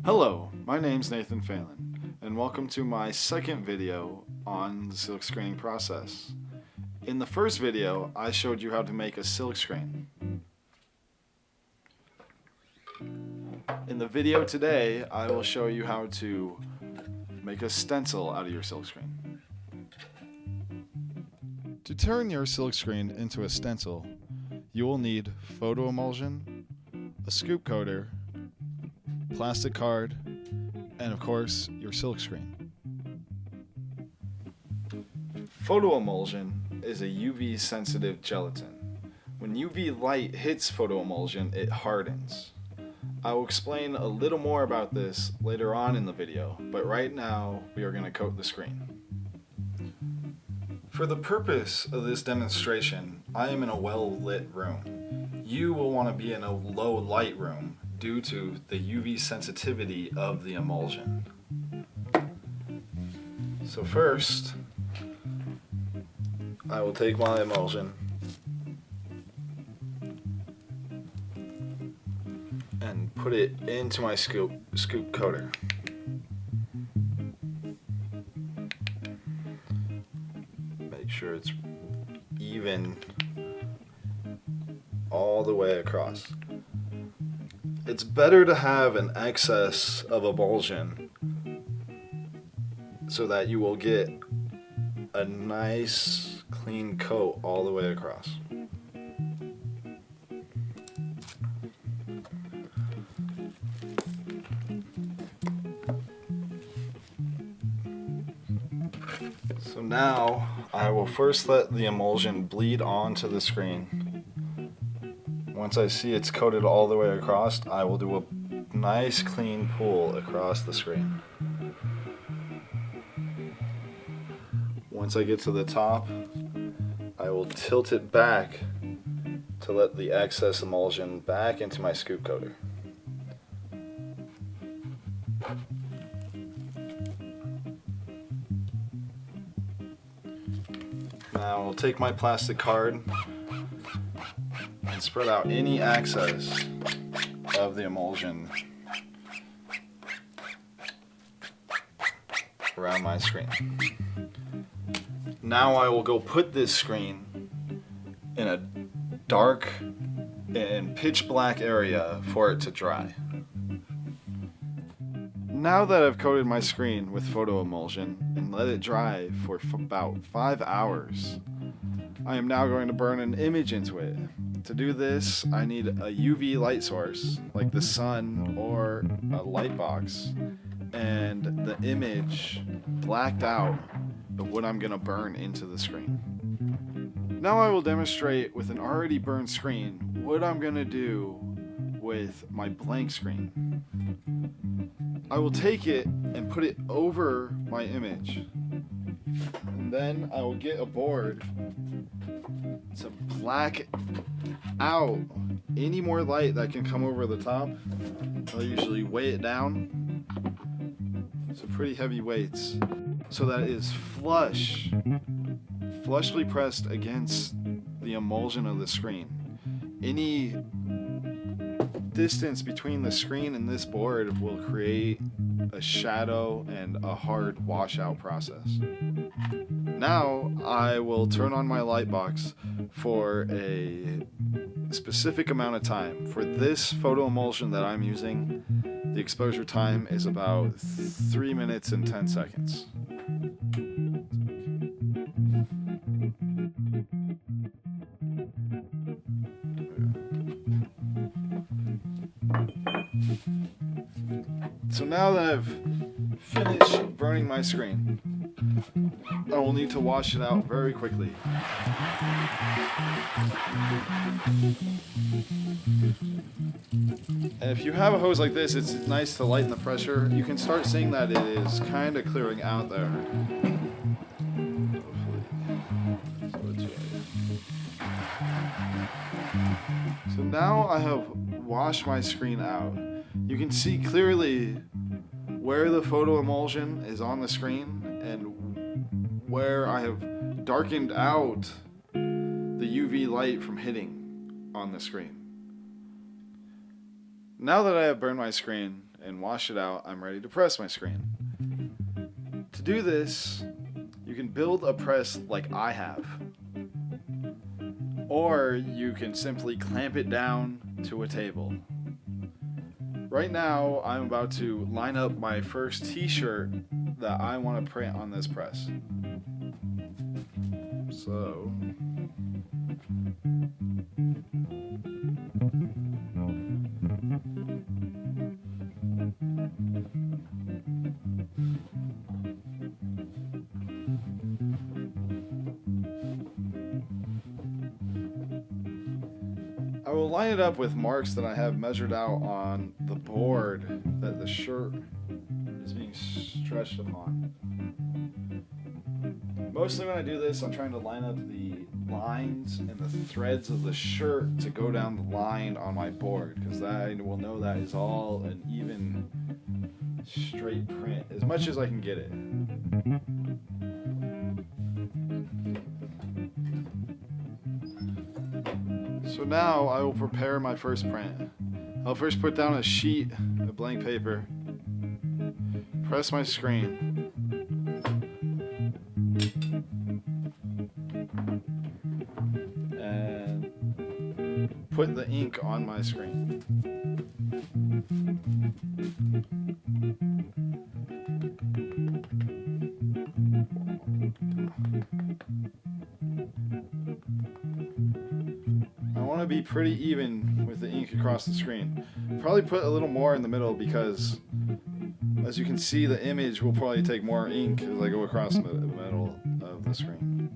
Hello, my name's Nathan Phelan, and welcome to my second video on the silk screening process. In the first video, I showed you how to make a silk screen. In the video today, I will show you how to make a stencil out of your silk screen. To turn your silk screen into a stencil, you will need photo emulsion, a scoop coater, plastic card, and of course, your silk screen. Photo emulsion is a UV sensitive gelatin. When UV light hits photo emulsion, it hardens. I will explain a little more about this later on in the video, but right now we are going to coat the screen. For the purpose of this demonstration, I am in a well-lit room. You will want to be in a low light room due to the UV sensitivity of the emulsion. So first, I will take my emulsion and put it into my scoop coater. Make sure it's even all the way across. It's better to have an excess of emulsion so that you will get a nice clean coat all the way across. So now I will first let the emulsion bleed onto the screen. Once I see it's coated all the way across, I will do a nice clean pull across the screen. Once I get to the top, I will tilt it back to let the excess emulsion back into my scoop coater. Now I'll take my plastic card and spread out any excess of the emulsion around my screen. Now I will go put this screen in a dark and pitch black area for it to dry. Now that I've coated my screen with photo emulsion and let it dry for about 5 hours, I am now going to burn an image into it. To do this, I need a UV light source, like the sun or a light box, and the image blacked out of what I'm going to burn into the screen. Now I will demonstrate with an already burned screen what I'm going to do with my blank screen. I will take it and put it over my image, and then I will get a board to black out any more light that can come over the top. I'll usually weigh it down, so pretty heavy weights, so that it is flushly pressed against the emulsion of the screen. Any distance between the screen and this board will create a shadow and a hard washout process. Now I will turn on my light box for a specific amount of time. For this photo emulsion that I'm using, the exposure time is about 3 minutes and 10 seconds. So now that I've finished burning my screen, I will need to wash it out very quickly. And if you have a hose like this, it's nice to lighten the pressure. You can start seeing that it is kind of clearing out there. So now I have washed my screen out. You can see clearly where the photo emulsion is on the screen and where I have darkened out the UV light from hitting on the screen. Now that I have burned my screen and wash it out, I'm ready to press my screen. To do this, you can build a press like I have, or you can simply clamp it down to a table. Right now, I'm about to line up my first t-shirt that I want to print on this press. So, I will line it up with marks that I have measured out on the board that the shirt is being stretched upon. Mostly when I do this, I'm trying to line up the lines and the threads of the shirt to go down the line on my board, because I will know that is all an even straight print, as much as I can get it. So now I will prepare my first print. I'll first put down a sheet of blank paper, press my screen, and put the ink on my screen. I want to be pretty even with the ink across the screen. Probably put a little more in the middle because, as you can see, the image will probably take more ink as I go across the middle of the screen.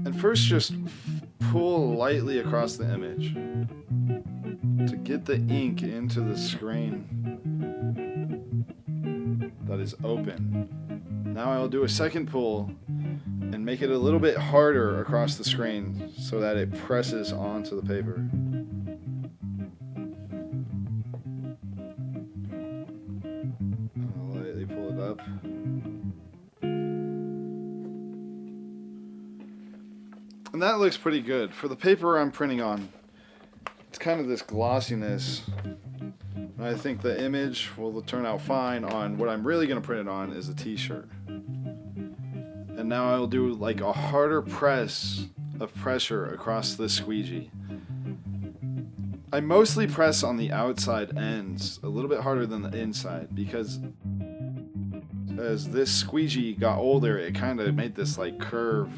And first, just pull lightly across the image to get the ink into the screen that is open. Now I'll do a second pull and make it a little bit harder across the screen so that it presses onto the paper. I'll lightly pull it up. And that looks pretty good. For the paper I'm printing on, it's kind of this glossiness. And I think the image will turn out fine on what I'm really going to print it on is a t-shirt. And now I'll do like a harder press of pressure across the squeegee. I mostly press on the outside ends, a little bit harder than the inside, because as this squeegee got older, it kind of made this like curve.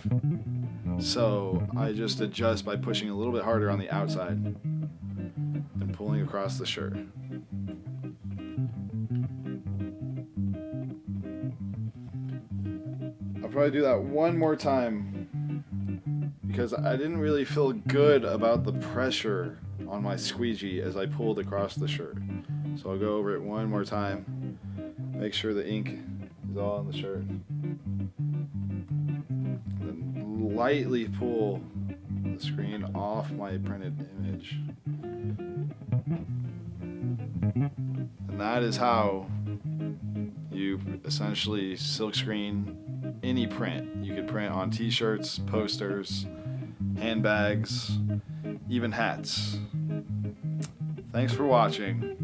So I just adjust by pushing a little bit harder on the outside and pulling across the shirt. I'll probably do that one more time because I didn't really feel good about the pressure on my squeegee as I pulled across the shirt. So I'll go over it one more time, make sure the ink is all on the shirt. Then lightly pull the screen off my printed image. And that is how you essentially silkscreen any print. You could print on t-shirts, posters, handbags, even hats. Thanks for watching.